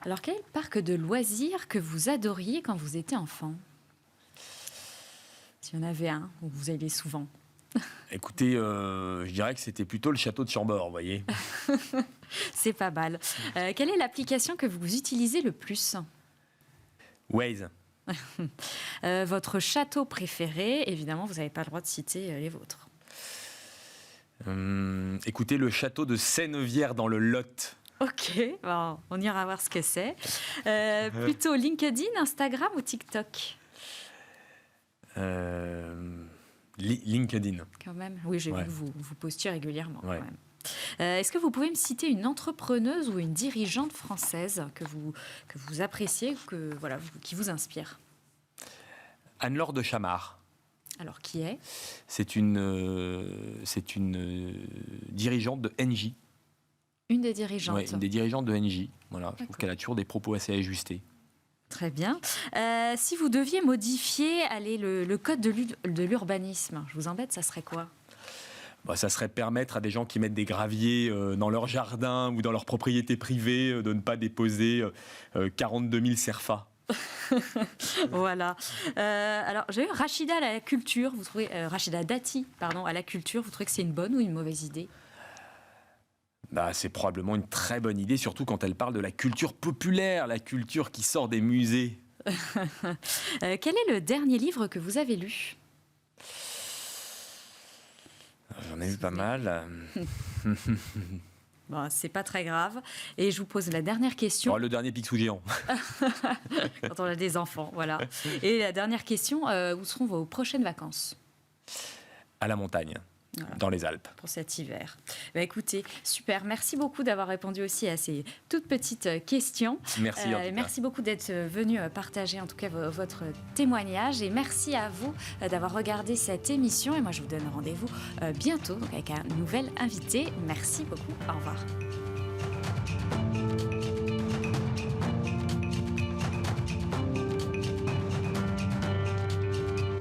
Alors, quel parc de loisirs que vous adoriez quand vous étiez enfant? S'il y en avait un où vous alliez souvent. Écoutez, je dirais que c'était plutôt le château de Chambord, vous voyez. C'est pas mal. Quelle est l'application que vous utilisez le plus? Waze. Votre château préféré? Évidemment, vous n'avez pas le droit de citer les vôtres. Écoutez, le château de Sénevière dans le Lot. Ok, bon, on ira voir ce que c'est. Plutôt LinkedIn, Instagram ou TikTok? LinkedIn. Quand même. Oui, j'ai vu Ouais. que vous postiez régulièrement. Ouais. Quand même. Est-ce que vous pouvez me citer une entrepreneuse ou une dirigeante française que vous appréciez, qui vous inspire? Anne-Laure de Chamard. Alors, qui est? C'est une dirigeante de NJ. Une des dirigeantes. Ouais, une des dirigeantes de NJ. Voilà, je trouve qu'elle a toujours des propos assez ajustés. Très bien. Si vous deviez modifier le code de l'urbanisme, je vous embête, ça serait quoi? Ça serait permettre à des gens qui mettent des graviers dans leur jardin ou dans leur propriété privée de ne pas déposer 42 000 CERFA. Voilà. Alors, j'ai eu Rachida à la culture. Rachida Dati, pardon, à la culture. Vous trouvez que c'est une bonne ou une mauvaise idée? C'est probablement une très bonne idée, surtout quand elle parle de la culture populaire, la culture qui sort des musées. Quel est le dernier livre que vous avez lu? J'en ai eu pas mal. Bon, c'est pas très grave. Et je vous pose la dernière question. Le dernier Picsou géant. Quand on a des enfants, voilà. Et la dernière question, où seront vos prochaines vacances? À la montagne, voilà, dans les Alpes. pour cet hiver. Écoutez, super. Merci beaucoup d'avoir répondu aussi à ces toutes petites questions. Merci. En tout cas. Merci beaucoup d'être venu partager en tout cas votre témoignage. Et merci à vous d'avoir regardé cette émission. Et moi, je vous donne rendez-vous bientôt donc avec un nouvel invité. Merci beaucoup. Au revoir.